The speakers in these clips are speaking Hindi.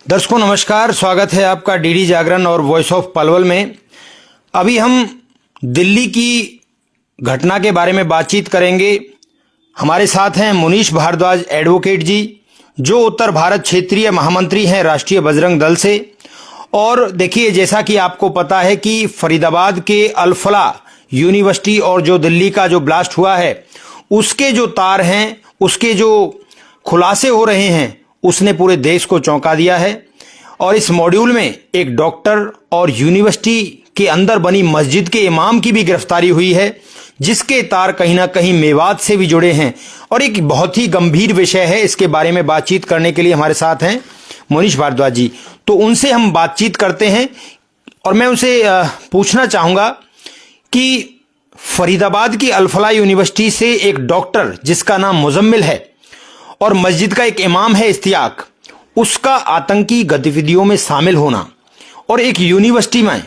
दर्शकों नमस्कार, स्वागत है आपका डीडी जागरण और वॉइस ऑफ पलवल में। अभी हम दिल्ली की घटना के बारे में बातचीत करेंगे। हमारे साथ हैं मुनीश भारद्वाज एडवोकेट जी, जो उत्तर भारत क्षेत्रीय महामंत्री हैं राष्ट्रीय बजरंग दल से। और देखिए, जैसा कि आपको पता है कि फरीदाबाद के अल-फलाह यूनिवर्सिटी और जो दिल्ली का जो ब्लास्ट हुआ है, उसके जो तार हैं, उसके जो खुलासे हो रहे हैं, उसने पूरे देश को चौंका दिया है। और इस मॉड्यूल में एक डॉक्टर और यूनिवर्सिटी के अंदर बनी मस्जिद के इमाम की भी गिरफ्तारी हुई है, जिसके तार कहीं ना कहीं मेवात से भी जुड़े हैं और एक बहुत ही गंभीर विषय है। इसके बारे में बातचीत करने के लिए हमारे साथ हैं मुनीश भारद्वाज जी। तो उनसे हम बातचीत करते हैं और मैं उनसे पूछना चाहूंगा कि फरीदाबाद की अल-फलाह यूनिवर्सिटी से एक डॉक्टर जिसका नाम मुजम्मिल है और मस्जिद का एक इमाम है इश्तियाक, उसका आतंकी गतिविधियों में शामिल होना और एक यूनिवर्सिटी में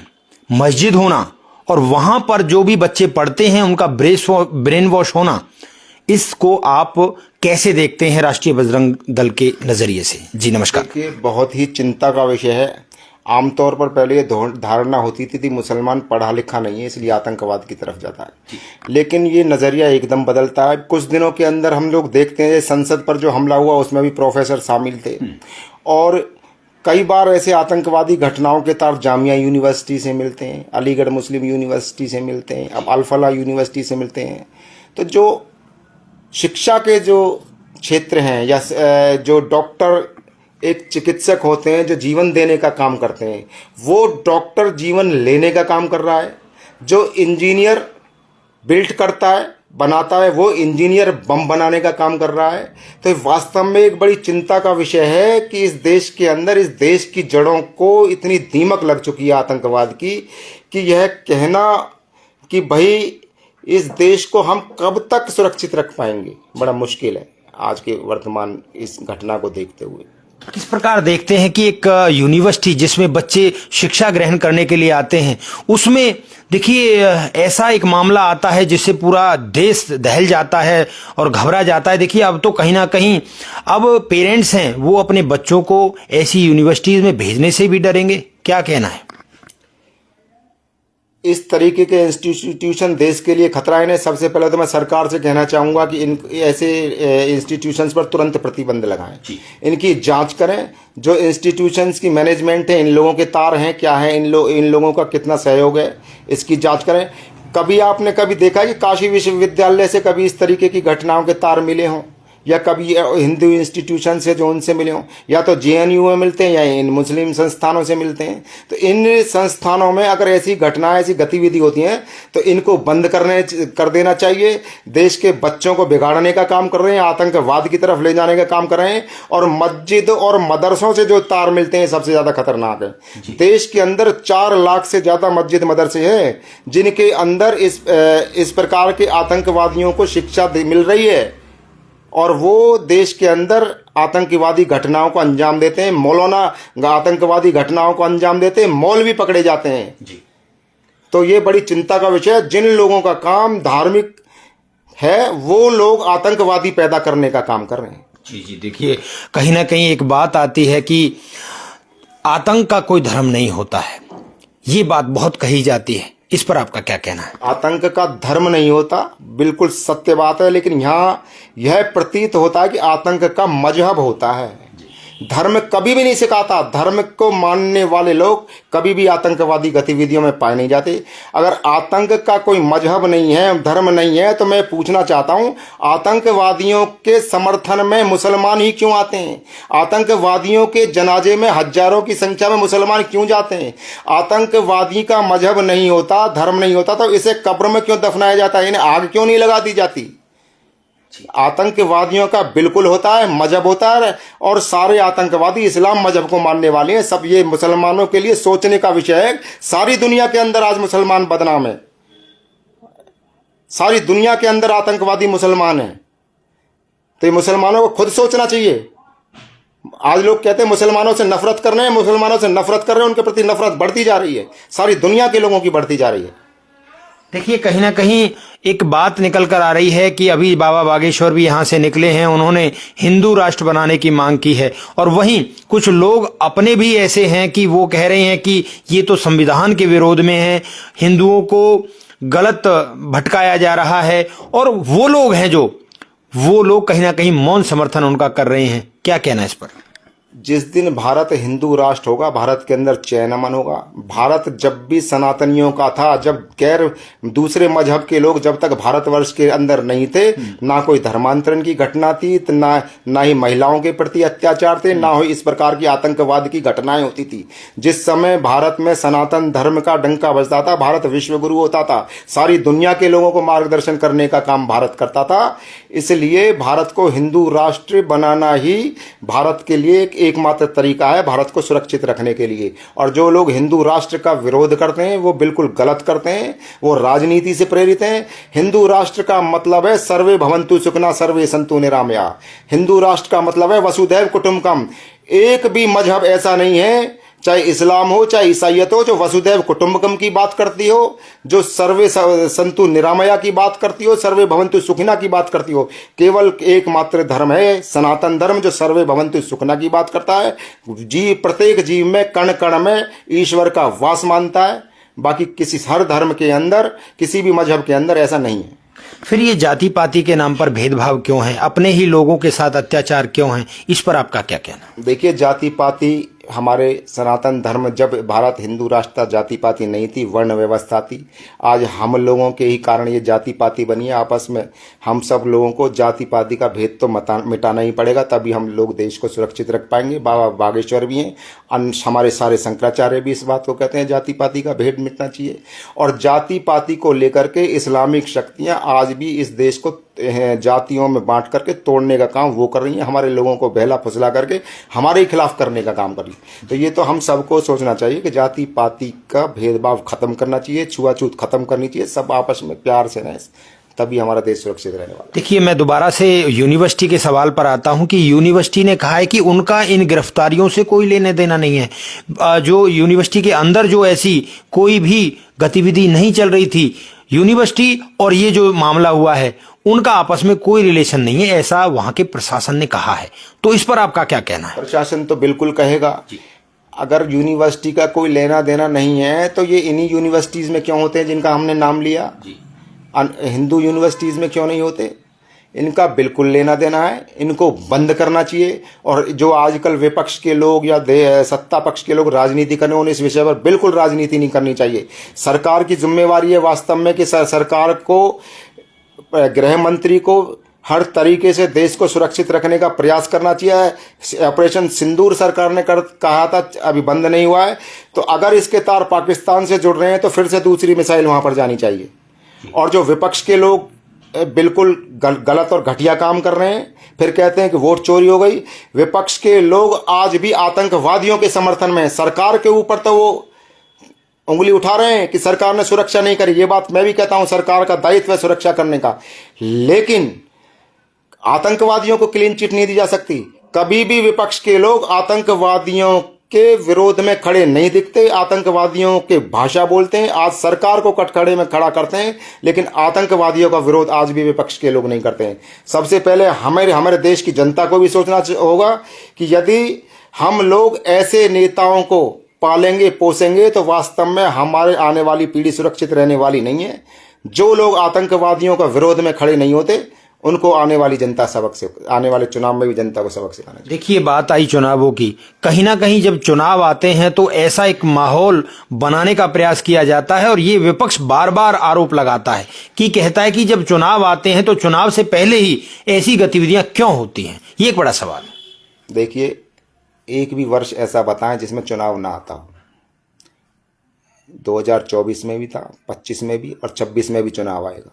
मस्जिद होना और वहां पर जो भी बच्चे पढ़ते हैं उनका ब्रेन वॉश होना, इसको आप कैसे देखते हैं राष्ट्रीय बजरंग दल के नजरिए से? जी नमस्कार। देखिए, बहुत ही चिंता का विषय है। आमतौर पर पहले ये धारणा होती थी मुसलमान पढ़ा लिखा नहीं है इसलिए आतंकवाद की तरफ जाता है, लेकिन ये नज़रिया एकदम बदलता है। कुछ दिनों के अंदर हम लोग देखते हैं संसद पर जो हमला हुआ उसमें भी प्रोफेसर शामिल थे और कई बार ऐसे आतंकवादी घटनाओं के तार जामिया यूनिवर्सिटी से मिलते हैं, अलीगढ़ मुस्लिम यूनिवर्सिटी से मिलते हैं, अब अल-फलाह यूनिवर्सिटी से मिलते हैं। तो जो शिक्षा के जो क्षेत्र हैं या जो डॉक्टर एक चिकित्सक होते हैं जो जीवन देने का काम करते हैं, वो डॉक्टर जीवन लेने का काम कर रहा है। जो इंजीनियर बिल्ड करता है, बनाता है, वो इंजीनियर बम बनाने का काम कर रहा है। तो वास्तव में एक बड़ी चिंता का विषय है कि इस देश के अंदर, इस देश की जड़ों को इतनी दीमक लग चुकी है आतंकवाद की कि यह कहना कि भाई इस देश को हम कब तक सुरक्षित रख पाएंगे बड़ा मुश्किल है आज के वर्तमान इस घटना को देखते हुए। किस प्रकार देखते हैं कि एक यूनिवर्सिटी जिसमें बच्चे शिक्षा ग्रहण करने के लिए आते हैं, उसमें देखिए ऐसा एक मामला आता है जिससे पूरा देश दहल जाता है और घबरा जाता है। देखिए, अब तो कहीं ना कहीं अब पेरेंट्स हैं वो अपने बच्चों को ऐसी यूनिवर्सिटीज में भेजने से भी डरेंगे। क्या कहना है? इस तरीके के इंस्टीट्यूशन देश के लिए खतरा है। सबसे पहले तो मैं सरकार से कहना चाहूँगा कि इन ऐसे इंस्टीट्यूशंस पर तुरंत प्रतिबंध लगाएं, इनकी जांच करें। जो इंस्टीट्यूशंस की मैनेजमेंट है, इन लोगों के तार हैं क्या है, इन लोगों का कितना सहयोग है, इसकी जांच करें। कभी आपने कभी देखा कि काशी विश्वविद्यालय से कभी इस तरीके की घटनाओं के तार मिले हों, या कभी हिंदू इंस्टीट्यूशन से जो उनसे मिले हों, या तो जेएनयू में मिलते हैं या इन मुस्लिम संस्थानों से मिलते हैं। तो इन संस्थानों में अगर ऐसी घटनाएं, ऐसी गतिविधि होती हैं तो इनको बंद कर देना चाहिए। देश के बच्चों को बिगाड़ने का काम कर रहे हैं, आतंकवाद की तरफ ले जाने का काम कर रहे हैं। और मस्जिद और मदरसों से जो तार मिलते हैं सबसे ज़्यादा खतरनाक है। देश के अंदर 4 लाख से ज़्यादा मस्जिद मदरसे हैं जिनके अंदर इस प्रकार के आतंकवादियों को शिक्षा मिल रही है और वो देश के अंदर आतंकवादी घटनाओं को अंजाम देते हैं। मौलाना आतंकवादी घटनाओं को अंजाम देते हैं, मौलवी पकड़े जाते हैं जी। तो ये बड़ी चिंता का विषय है। जिन लोगों का काम धार्मिक है वो लोग आतंकवादी पैदा करने का काम कर रहे हैं। जी जी, देखिए कहीं ना कहीं एक बात आती है कि आतंक का कोई धर्म नहीं होता है, ये बात बहुत कही जाती है। इस पर आपका क्या कहना है? आतंक का धर्म नहीं होता, बिल्कुल सत्य बात है, लेकिन यहाँ यह प्रतीत होता है कि आतंक का मजहब होता है। धर्म कभी भी नहीं सिखाता। धर्म को मानने वाले लोग कभी भी आतंकवादी गतिविधियों में पाए नहीं जाते। अगर आतंक का कोई मजहब नहीं है, धर्म नहीं है, तो मैं पूछना चाहता हूं आतंकवादियों के समर्थन में मुसलमान ही क्यों आते हैं? आतंकवादियों के जनाजे में हजारों की संख्या में मुसलमान क्यों जाते हैं? आतंकवादी का मजहब नहीं होता, धर्म नहीं होता, तो इसे कब्र में क्यों दफनाया जाता है? इन्हें आग क्यों नहीं लगा दी जाती? आतंकवादियों का बिल्कुल होता है, मजहब होता है, और सारे आतंकवादी इस्लाम मजहब को मानने वाले हैं। सब ये मुसलमानों के लिए सोचने का विषय है। सारी दुनिया के अंदर आज मुसलमान बदनाम है, सारी दुनिया के अंदर आतंकवादी मुसलमान हैं। तो ये मुसलमानों को खुद सोचना चाहिए। आज लोग कहते हैं मुसलमानों से नफरत कर रहे हैं, मुसलमानों से नफरत कर रहे हैं, उनके प्रति नफरत बढ़ती जा रही है, सारी दुनिया के लोगों की बढ़ती जा रही है। देखिए, कहीं ना कहीं एक बात निकल कर आ रही है कि अभी बाबा बागेश्वर भी यहाँ से निकले हैं, उन्होंने हिंदू राष्ट्र बनाने की मांग की है। और वहीं कुछ लोग अपने भी ऐसे हैं कि वो कह रहे हैं कि ये तो संविधान के विरोध में है, हिंदुओं को गलत भटकाया जा रहा है। और वो लोग हैं वो लोग कहीं ना कहीं मौन समर्थन उनका कर रहे हैं। क्या कहना है इस पर? जिस दिन भारत हिंदू राष्ट्र होगा, भारत के अंदर चैन अमन होगा। भारत जब भी सनातनियों का था, जब गैर दूसरे मजहब के लोग जब तक भारतवर्ष के अंदर नहीं थे, ना कोई धर्मांतरण की घटना थी, ना ही महिलाओं के प्रति अत्याचार थे, ना ही इस प्रकार की आतंकवाद की घटनाएं होती थी। जिस समय भारत में सनातन धर्म का डंका बजता था, भारत विश्व गुरु होता था, सारी दुनिया के लोगों को मार्गदर्शन करने का काम भारत करता था। इसलिए भारत को हिंदू राष्ट्र बनाना ही भारत के लिए एकमात्र तरीका है भारत को सुरक्षित रखने के लिए। और जो लोग हिंदू राष्ट्र का विरोध करते हैं वो बिल्कुल गलत करते हैं, वो राजनीति से प्रेरित हैं। हिंदू राष्ट्र का मतलब है सर्वे भवन्तु सुखिनः सर्वे सन्तु निरामया। हिंदू राष्ट्र का मतलब है वसुधैव कुटुम्बकम। एक भी मजहब ऐसा नहीं है, चाहे इस्लाम हो चाहे ईसाइयत हो, जो वसुधैव कुटुंबकम की बात करती हो, जो सर्वे संतु निरामया की बात करती हो, सर्वे भवन्तु सुखिनः की बात करती हो। केवल एकमात्र धर्म है सनातन धर्म, जो सर्वे भवन्तु सुखिनः की बात करता है। प्रत्येक जीव में कण कण में ईश्वर का वास मानता है। बाकी किसी हर धर्म के अंदर, किसी भी मजहब के अंदर ऐसा नहीं है। फिर ये जाति पाति के नाम पर भेदभाव क्यों है? अपने ही लोगों के साथ अत्याचार क्यों है? इस पर आपका क्या कहना? देखिए, जाति पाति हमारे सनातन धर्म, जब भारत हिंदू राष्ट्र था, जाति पाति नहीं थी, वर्ण व्यवस्था थी। आज हम लोगों के ही कारण ये जाति पाति बनी है। आपस में हम सब लोगों को जाति पाति का भेद तो मिटाना ही पड़ेगा, तभी हम लोग देश को सुरक्षित रख पाएंगे। बाबा बागेश्वर भी हैं, हमारे सारे शंकराचार्य भी इस बात को कहते हैं, जाति पाति का भेद मिटना चाहिए। और जाति पाति को लेकर के इस्लामिक शक्तियां आज भी इस देश को जातियों में बांट करके तोड़ने का काम वो कर रही हैं, हमारे लोगों को बहला फुसला करके हमारे ही खिलाफ करने का काम कर रही है। तो ये तो हम सबको सोचना चाहिए कि जाति पाति का भेदभाव खत्म करना चाहिए, छुआछूत खत्म करनी चाहिए, सब आपस में प्यार से रहें, तभी हमारा देश सुरक्षित रहने वाला है। देखिए, मैं दोबारा से यूनिवर्सिटी के सवाल पर आता हूं कि यूनिवर्सिटी ने कहा है कि उनका इन गिरफ्तारियों से कोई लेने देना नहीं है। जो यूनिवर्सिटी के अंदर जो ऐसी कोई भी गतिविधि नहीं चल रही थी, यूनिवर्सिटी और ये जो मामला हुआ है उनका आपस में कोई रिलेशन नहीं है, ऐसा वहां के प्रशासन ने कहा है। तो इस पर आपका क्या कहना है? प्रशासन तो बिल्कुल कहेगा। अगर यूनिवर्सिटी का कोई लेना देना नहीं है तो ये इन्हीं यूनिवर्सिटीज में क्यों होते हैं जिनका हमने नाम लिया? हिंदू यूनिवर्सिटीज में क्यों नहीं होते? इनका बिल्कुल लेना देना है, इनको बंद करना चाहिए। और जो आजकल विपक्ष के लोग या सत्ता पक्ष के लोग राजनीति करने, उन्हें इस विषय पर बिल्कुल राजनीति नहीं करनी चाहिए। सरकार की जिम्मेवारी है वास्तव में कि सरकार को, गृह मंत्री को हर तरीके से देश को सुरक्षित रखने का प्रयास करना चाहिए। ऑपरेशन सिंदूर सरकार ने कहा था, अभी बंद नहीं हुआ है, तो अगर इसके तार पाकिस्तान से जुड़ रहे हैं तो फिर से दूसरी मिसाइल वहां पर जानी चाहिए। और जो विपक्ष के लोग बिल्कुल गलत और घटिया काम कर रहे हैं, फिर कहते हैं कि वोट चोरी हो गई। विपक्ष के लोग आज भी आतंकवादियों के समर्थन में, सरकार के ऊपर तो वो उंगली उठा रहे हैं कि सरकार ने सुरक्षा नहीं करी। ये बात मैं भी कहता हूं, सरकार का दायित्व है सुरक्षा करने का, लेकिन आतंकवादियों को क्लीन चिट नहीं दी जा सकती। कभी भी विपक्ष के लोग आतंकवादियों के विरोध में खड़े नहीं दिखते, आतंकवादियों के भाषा बोलते हैं। आज सरकार को कटघरे में खड़ा करते हैं, लेकिन आतंकवादियों का विरोध आज भी विपक्ष के लोग नहीं करते हैं। सबसे पहले हमारे देश की जनता को भी सोचना होगा कि यदि हम लोग ऐसे नेताओं को पालेंगे पोसेंगे तो वास्तव में हमारे आने वाली पीढ़ी सुरक्षित रहने वाली नहीं है। जो लोग आतंकवादियों का विरोध में खड़े नहीं होते, उनको आने वाली चुनाव में भी जनता को सबक सिखाना चाहिए। देखिए, बात आई चुनावों की, कहीं ना कहीं जब चुनाव आते हैं तो ऐसा एक माहौल बनाने का प्रयास किया जाता है, और ये विपक्ष बार बार आरोप लगाता है कि कहता है कि जब चुनाव आते हैं तो चुनाव से पहले ही ऐसी गतिविधियां क्यों होती हैं। ये एक बड़ा सवाल है। देखिए, एक भी वर्ष ऐसा बताएं जिसमें चुनाव ना आता हो। 2024 में भी था, 25 में भी, और 26 में भी चुनाव आएगा।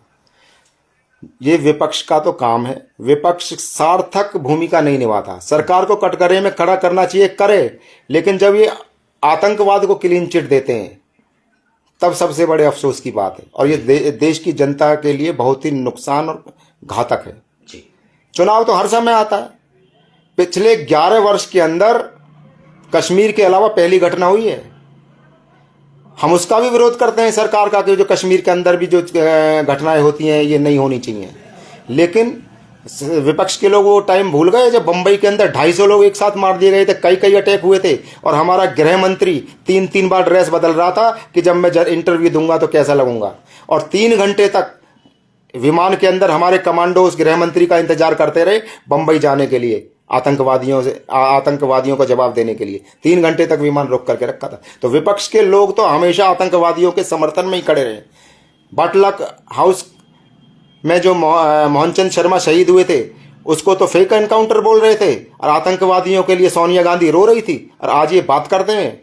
ये विपक्ष का तो काम है। विपक्ष सार्थक भूमिका नहीं निभाता। सरकार को कटघरे में खड़ा करना चाहिए, करे, लेकिन जब ये आतंकवाद को क्लीन चिट देते हैं तब सबसे बड़े अफसोस की बात है, और ये देश की जनता के लिए बहुत ही नुकसान और घातक है। चुनाव तो हर समय आता है। पिछले 11 वर्ष के अंदर कश्मीर के अलावा पहली घटना हुई है। हम उसका भी विरोध करते हैं सरकार का कि जो कश्मीर के अंदर भी जो घटनाएं होती हैं ये नहीं होनी चाहिए। लेकिन विपक्ष के लोग वो टाइम भूल गए जब बंबई के अंदर 250 लोग एक साथ मार दिए गए थे, कई अटैक हुए थे, और हमारा गृह मंत्री 3 बार ड्रेस बदल रहा था कि जब मैं इंटरव्यू दूंगा तो कैसा लगूंगा। और 3 घंटे तक विमान के अंदर हमारे कमांडो उस गृह मंत्री का इंतजार करते रहे बंबई जाने के लिए, आतंकवादियों को जवाब देने के लिए 3 घंटे तक विमान रोक करके रखा था। तो विपक्ष के लोग तो हमेशा आतंकवादियों के समर्थन में ही खड़े रहे। बटलक हाउस में जो मोहनचंद शर्मा शहीद हुए थे उसको तो फेक एनकाउंटर बोल रहे थे, और आतंकवादियों के लिए सोनिया गांधी रो रही थी, और आज ये बात करते हैं।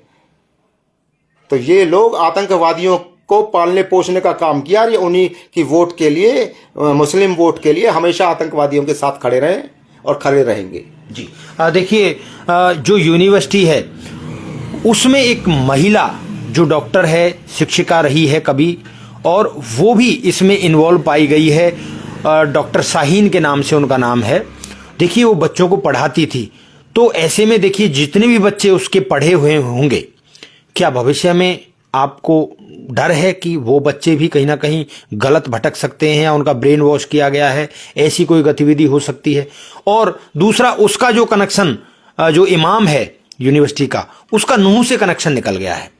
तो ये लोग आतंकवादियों को पालने पोषने का काम किया, और ये उन्हीं की वोट के लिए, मुस्लिम वोट के लिए हमेशा आतंकवादियों के साथ खड़े रहे और खड़े रहेंगे। जी देखिए, जो यूनिवर्सिटी है उसमें एक महिला जो डॉक्टर है, शिक्षिका रही है कभी, और वो भी इसमें इन्वॉल्व पाई गई है। डॉक्टर शाहीन के नाम से उनका नाम है। देखिए वो बच्चों को पढ़ाती थी, तो ऐसे में देखिए जितने भी बच्चे उसके पढ़े हुए होंगे, क्या भविष्य में आपको डर है कि वो बच्चे भी कहीं ना कहीं गलत भटक सकते हैं या उनका ब्रेन वॉश किया गया है, ऐसी कोई गतिविधि हो सकती है? और दूसरा, उसका जो कनेक्शन, जो इमाम है यूनिवर्सिटी का, उसका नूह से कनेक्शन निकल गया है,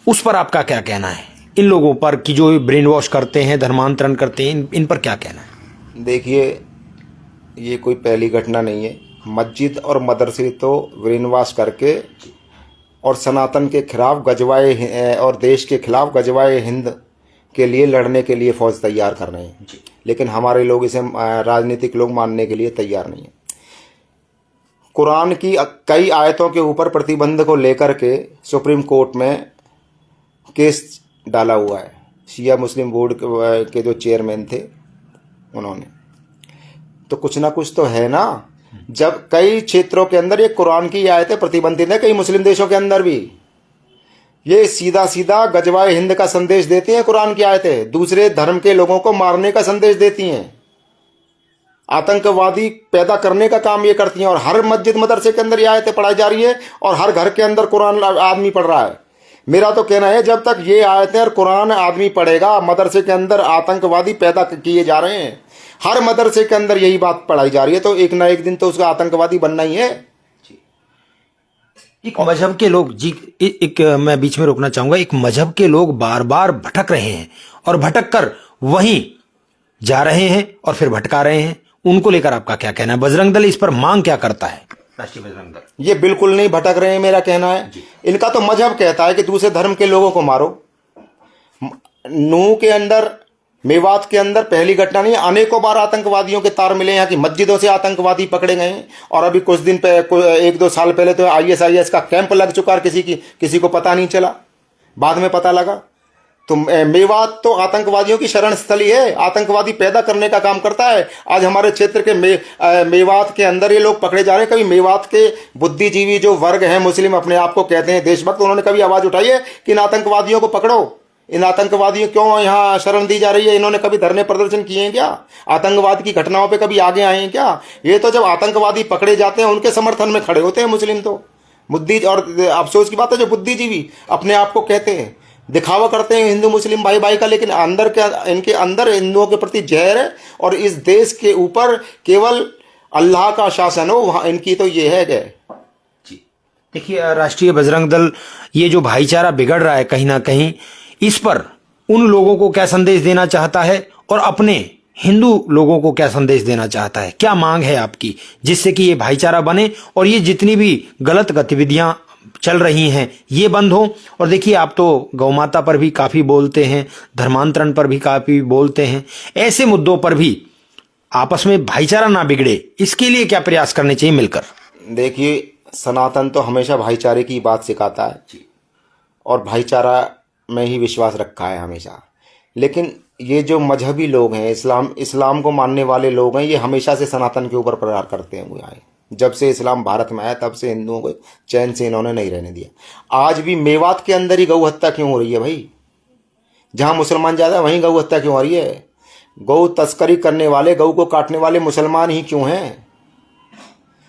उस पर आपका क्या कहना है? इन लोगों पर कि जो ब्रेन वॉश करते हैं, धर्मांतरण करते हैं, इन पर क्या कहना है? देखिए, ये कोई पहली घटना नहीं है। मस्जिद और मदरसे तो ब्रेन वॉश करके और सनातन के खिलाफ गजवाए और देश के खिलाफ गजवाए हिंद के लिए लड़ने के लिए फौज तैयार कर रहे हैं, लेकिन हमारे लोग इसे, राजनीतिक लोग मानने के लिए तैयार नहीं है। कुरान की कई आयतों के ऊपर प्रतिबंध को लेकर के सुप्रीम कोर्ट में केस डाला हुआ है। शिया मुस्लिम बोर्ड के जो चेयरमैन थे उन्होंने, तो कुछ ना कुछ तो है ना। जब कई क्षेत्रों के अंदर ये कुरान की आयतें प्रतिबंधित है, कई मुस्लिम देशों के अंदर भी ये सीधा सीधा गजवाए हिंद का संदेश देती हैं। कुरान की आयतें दूसरे धर्म के लोगों को मारने का संदेश देती हैं, आतंकवादी पैदा करने का काम ये करती हैं। और हर मस्जिद मदरसे के अंदर ये आयतें पढ़ाई जा रही है, और हर घर के अंदर कुरान आदमी पढ़ रहा है। मेरा तो कहना है जब तक ये आयतें और कुरान आदमी पढ़ेगा, मदरसे के अंदर आतंकवादी पैदा किए जा रहे हैं, हर मदरसे के अंदर यही बात पढ़ाई जा रही है, तो एक ना एक दिन तो उसका आतंकवादी बनना ही है। एक मजहब के लोग जी, एक मैं बीच में रोकना चाहूंगा, एक मजहब के लोग बार बार भटक रहे हैं और भटक कर वहीं जा रहे हैं और फिर भटका रहे हैं, उनको लेकर आपका क्या कहना है? बजरंग दल इस पर मांग क्या करता है? राष्ट्रीय बजरंग दल ये बिल्कुल नहीं भटक रहे हैं, मेरा कहना है। इनका तो मजहब कहता है कि दूसरे धर्म के लोगों को मारो। नूह के अंदर, मेवात के अंदर पहली घटना नहीं, अनेकों बार आतंकवादियों के तार मिले। यहाँ की मस्जिदों से आतंकवादी पकड़े गए हैं, और अभी कुछ दिन पहले, 1-2 साल पहले तो ISIS का कैंप लग चुका और किसी को पता नहीं चला, बाद में पता लगा। तो मेवात तो आतंकवादियों की शरण स्थली है, आतंकवादी पैदा करने का काम करता है। आज हमारे क्षेत्र के मेवात के अंदर ये लोग पकड़े जा रहे हैं। कभी मेवात के बुद्धिजीवी जो वर्ग हैं, मुस्लिम अपने आप को कहते हैं देशभक्त, उन्होंने कभी आवाज उठाई है कि इन आतंकवादियों को पकड़ो, इन आतंकवादियों क्यों यहाँ शरण दी जा रही है? इन्होंने कभी धरने प्रदर्शन किए हैं क्या? आतंकवाद की घटनाओं पे कभी आगे आए हैं क्या? ये तो जब आतंकवादी पकड़े जाते हैं उनके समर्थन में खड़े होते हैं मुस्लिम तो। और अफसोस की बात है जो बुद्धिजीवी अपने आप को कहते हैं, दिखावा करते हैं हिंदू मुस्लिम भाई भाई का, लेकिन अंदर इनके अंदर हिंदुओं के प्रति जहर है, और इस देश के ऊपर केवल अल्लाह का शासन हो, वहां इनकी तो ये है जी। देखिए, राष्ट्रीय बजरंग दल ये जो भाईचारा बिगड़ रहा है कहीं ना कहीं, इस पर उन लोगों को क्या संदेश देना चाहता है और अपने हिंदू लोगों को क्या संदेश देना चाहता है? क्या मांग है आपकी जिससे कि ये भाईचारा बने और ये जितनी भी गलत गतिविधियां चल रही हैं ये बंद हो? और देखिए, आप तो गौ माता पर भी काफी बोलते हैं, धर्मांतरण पर भी काफी बोलते हैं, ऐसे मुद्दों पर भी आपस में भाईचारा ना बिगड़े, इसके लिए क्या प्रयास करने चाहिए मिलकर? देखिए, सनातन तो हमेशा भाईचारे की बात सिखाता है और भाईचारा में ही विश्वास रखा है हमेशा। लेकिन ये जो मजहबी लोग हैं, इस्लाम को मानने वाले लोग हैं, ये हमेशा से सनातन के ऊपर प्रहार करते हुए आए। जब से इस्लाम भारत में आया तब से हिंदुओं को चैन से इन्होंने नहीं रहने दिया। आज भी मेवात के अंदर ही गौ हत्या क्यों हो रही है भाई? जहां मुसलमान ज्यादा वहीं गौ हत्या क्यों हो रही है? गौ तस्करी करने वाले, गौ को काटने वाले मुसलमान ही क्यों हैं?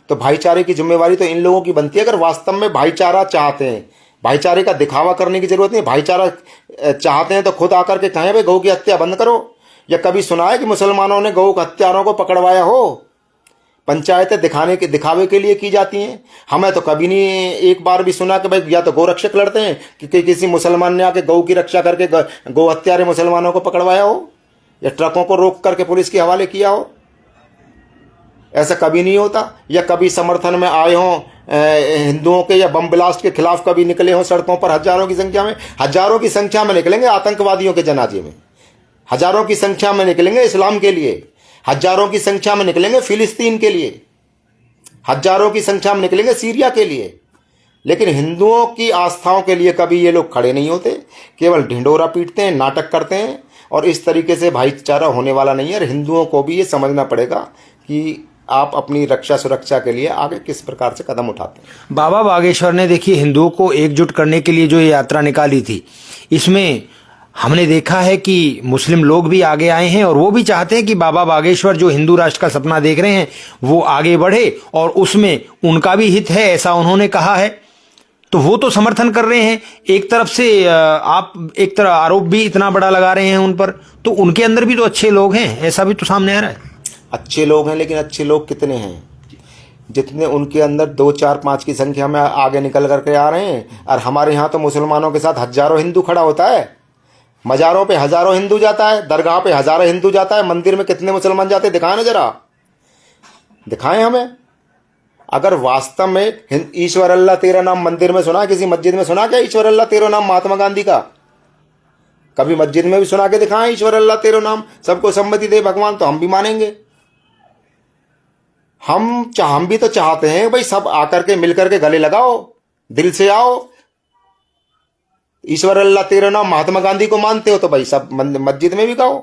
तो भाईचारे की जिम्मेवारी तो इन लोगों की बनती है। अगर वास्तव में भाईचारा चाहते हैं, भाईचारे का दिखावा करने की जरूरत नहीं। भाईचारा चाहते हैं तो खुद आकर के कहें भाई गौ की हत्या बंद करो। या कभी सुना है कि मुसलमानों ने गौ हत्यारों को पकड़वाया हो? पंचायतें दिखावे के लिए की जाती हैं। हमें तो कभी नहीं एक बार भी सुना कि भाई या तो गौरक्षक लड़ते हैं कि किसी मुसलमान ने आके गौ की रक्षा करके गौ हत्यारे मुसलमानों को पकड़वाया हो, या ट्रकों को रोक करके पुलिस के हवाले किया हो। ऐसा कभी नहीं होता। या कभी समर्थन में आए हों हिंदुओं के, या बम ब्लास्ट के खिलाफ कभी निकले हों सड़कों पर हजारों की संख्या में निकलेंगे आतंकवादियों के जनाजे में, हजारों की संख्या में निकलेंगे इस्लाम के लिए, हजारों की संख्या में निकलेंगे फिलिस्तीन के लिए, हजारों की संख्या में निकलेंगे सीरिया के लिए। लेकिन हिंदुओं की आस्थाओं के लिए कभी ये लोग खड़े नहीं होते, केवल ढिंडोरा पीटते हैं, नाटक करते हैं। और इस तरीके से भाईचारा होने वाला नहीं है। और हिंदुओं को भी ये समझना पड़ेगा कि आप अपनी रक्षा सुरक्षा के लिए आगे किस प्रकार से कदम उठाते हैं। बाबा बागेश्वर ने देखिए हिंदुओं को एकजुट करने के लिए जो ये यात्रा निकाली थी, इसमें हमने देखा है कि मुस्लिम लोग भी आगे आए हैं और वो भी चाहते हैं कि बाबा बागेश्वर जो हिंदू राष्ट्र का सपना देख रहे हैं वो आगे बढ़े और उसमें उनका भी हित है, ऐसा उन्होंने कहा है। तो वो तो समर्थन कर रहे हैं। एक तरफ से आप एक तरह आरोप भी इतना बड़ा लगा रहे हैं उन पर, तो उनके अंदर भी तो अच्छे लोग हैं, ऐसा भी तो सामने आ रहा है। अच्छे लोग हैं, लेकिन अच्छे लोग कितने हैं? जितने उनके अंदर 2, 4, 5 की संख्या में आगे निकल करके आ रहे हैं। और हमारे यहाँ तो मुसलमानों के साथ हजारों हिंदू खड़ा होता है, मजारों पे हजारों हिंदू जाता है, दरगाह पे हजारों हिंदू जाता है, मंदिर में कितने मुसलमान जाते हैं? दिखाएं ना जरा, दिखाएं हमें। अगर वास्तव में ईश्वर अल्लाह तेरा नाम मंदिर में सुना, किसी मस्जिद में सुना क्या ईश्वर अल्लाह तेरा नाम महात्मा गांधी का? कभी मस्जिद में भी सुना के दिखाएं ईश्वर अल्लाह तेरा नाम, सबको सम्मति दे भगवान, तो हम भी मानेंगे। हम भी तो चाहते हैं भाई सब आकर के मिलकर के गले लगाओ, दिल से आओ। ईश्वर अल्लाह तेरा नाम महात्मा गांधी को मानते हो तो भाई सब मस्जिद में भी गाओ।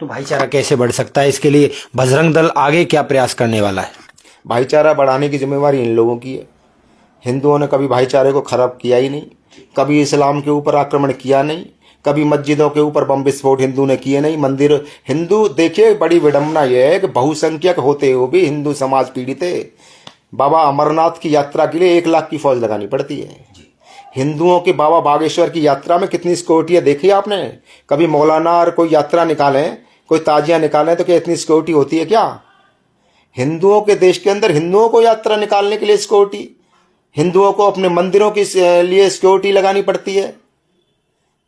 तो भाईचारा कैसे बढ़ सकता है? इसके लिए बजरंग दल आगे क्या प्रयास करने वाला है? भाईचारा बढ़ाने की जिम्मेवारी इन लोगों की है। हिंदुओं ने कभी भाईचारे को खराब किया ही नहीं, कभी इस्लाम के ऊपर आक्रमण किया नहीं, कभी मस्जिदों के ऊपर बम विस्फोट हिंदू ने किए नहीं। मंदिर हिंदू, देखिए बड़ी विडंबना यह है कि बहुसंख्यक होते हुए भी हिंदू समाज पीड़ित है। बाबा अमरनाथ की यात्रा के लिए 1 लाख की फौज लगानी पड़ती है। हिंदुओं के बाबा बागेश्वर की यात्रा में कितनी सिक्योरिटी देखी आपने? कभी मौलाना और कोई यात्रा निकालें, कोई ताजिया निकालें तो क्या इतनी सिक्योरिटी होती है क्या? हिंदुओं के देश के अंदर हिंदुओं को यात्रा निकालने के लिए सिक्योरिटी, हिंदुओं को अपने मंदिरों के लिए सिक्योरिटी लगानी पड़ती है।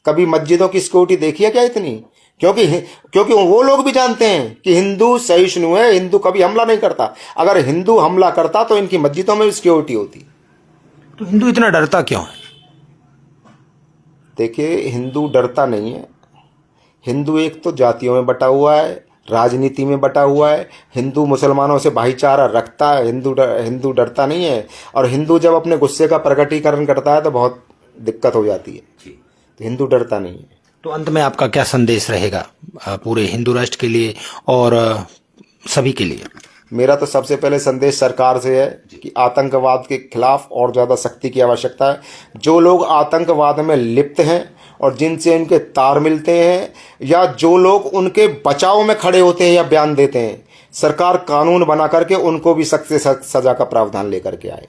कभी मस्जिदों की सिक्योरिटी देखी है क्या इतनी? क्योंकि वो लोग भी जानते हैं कि हिंदू सहिष्णु है, हिंदू कभी हमला नहीं करता। अगर हिंदू हमला करता तो इनकी मस्जिदों में भी सिक्योरिटी होती। तो हिंदू इतना डरता क्यों है? देखिए, हिंदू डरता नहीं है। हिंदू एक तो जातियों में बटा हुआ है, राजनीति में बटा हुआ है। हिंदू मुसलमानों से भाईचारा रखता है, हिंदू डरता नहीं है। और हिंदू जब अपने गुस्से का प्रकटीकरण करता है तो बहुत दिक्कत हो जाती है। तो हिंदू डरता नहीं है। तो अंत में आपका क्या संदेश रहेगा पूरे हिंदू राष्ट्र के लिए और सभी के लिए? मेरा तो सबसे पहले संदेश सरकार से है कि आतंकवाद के खिलाफ और ज़्यादा सख्ती की आवश्यकता है। जो लोग आतंकवाद में लिप्त हैं और जिनसे इनके तार मिलते हैं, या जो लोग उनके बचाव में खड़े होते हैं या बयान देते हैं, सरकार कानून बना करके उनको भी सख्त से सख्त सजा का प्रावधान लेकर के आए।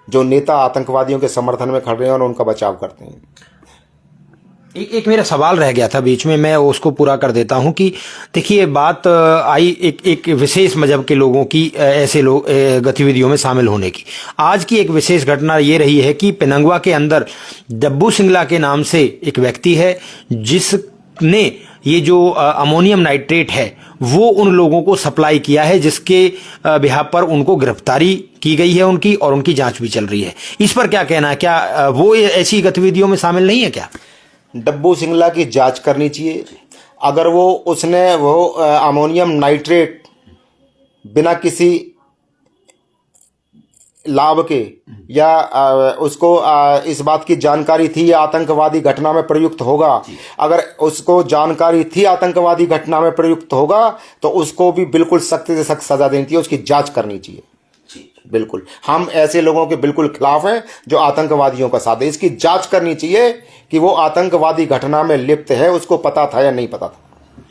जो नेता आतंकवादियों के समर्थन में खड़े हैं और उनका बचाव करते हैं। एक मेरा सवाल रह गया था बीच में, मैं उसको पूरा कर देता हूं कि देखिए बात आई एक विशेष मजहब के लोगों की ऐसे लोग गतिविधियों में शामिल होने की। आज की एक विशेष घटना ये रही है कि पेनंगवा के अंदर डब्बू सिंगला के नाम से एक व्यक्ति है जिसने ये जो अमोनियम नाइट्रेट है वो उन लोगों को सप्लाई किया है, जिसके बिहाफ पर उनको गिरफ्तारी की गई है उनकी, और उनकी जांच भी चल रही है। इस पर क्या कहना है? क्या वो ऐसी गतिविधियों में शामिल नहीं है क्या? डब्बू सिंगला की जांच करनी चाहिए। अगर उसने अमोनियम नाइट्रेट बिना किसी लाभ के या उसको इस बात की जानकारी थी या आतंकवादी घटना में प्रयुक्त होगा, अगर उसको जानकारी थी आतंकवादी घटना में प्रयुक्त होगा तो उसको भी बिल्कुल सख्त से सख्त सजा देनी चाहिए, उसकी जांच करनी चाहिए। बिल्कुल, हम ऐसे लोगों के बिल्कुल खिलाफ हैं जो आतंकवादियों का साथ है। इसकी जांच करनी चाहिए कि वो आतंकवादी घटना में लिप्त है, उसको पता था या नहीं पता था।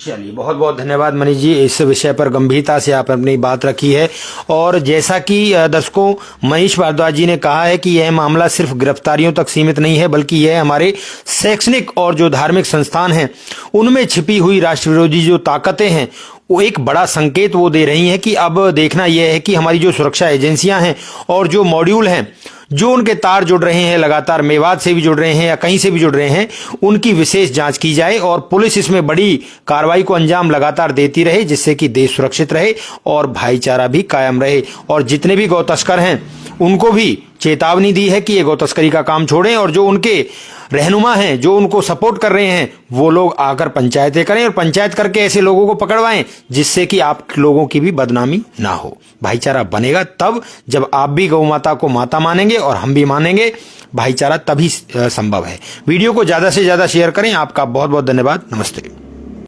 चलिए, बहुत बहुत धन्यवाद मनीष जी, इस विषय पर गंभीरता से आपने अपनी बात रखी है। और जैसा कि दर्शकों, मनीष भारद्वाज जी ने कहा है कि यह मामला सिर्फ गिरफ्तारियों तक सीमित नहीं है, बल्कि यह हमारे शैक्षणिक और जो धार्मिक संस्थान हैं उनमें छिपी हुई राष्ट्र विरोधी जो ताकतें हैं वो एक बड़ा संकेत वो दे रही हैं कि अब देखना यह है कि हमारी जो सुरक्षा एजेंसियां हैं और जो मॉड्यूल हैं, जो उनके तार जुड़ रहे हैं, लगातार मेवात से भी जुड़ रहे हैं या कहीं से भी जुड़ रहे हैं, उनकी विशेष जांच की जाए और पुलिस इसमें बड़ी कार्रवाई को अंजाम लगातार देती रहे, जिससे कि देश सुरक्षित रहे और भाईचारा भी कायम रहे। और जितने भी गौ तस्कर हैं उनको भी चेतावनी दी है कि ये गौ तस्करी का काम छोड़ें और जो उनके रहनुमा हैं, जो उनको सपोर्ट कर रहे हैं, वो लोग आकर पंचायतें करें और पंचायत करके ऐसे लोगों को पकड़वाएं जिससे कि आप लोगों की भी बदनामी ना हो। भाईचारा बनेगा तब जब आप भी गौ माता को माता मानेंगे और हम भी मानेंगे। भाईचारा तभी संभव है। वीडियो को ज्यादा से ज्यादा शेयर करें। आपका बहुत बहुत धन्यवाद। नमस्ते।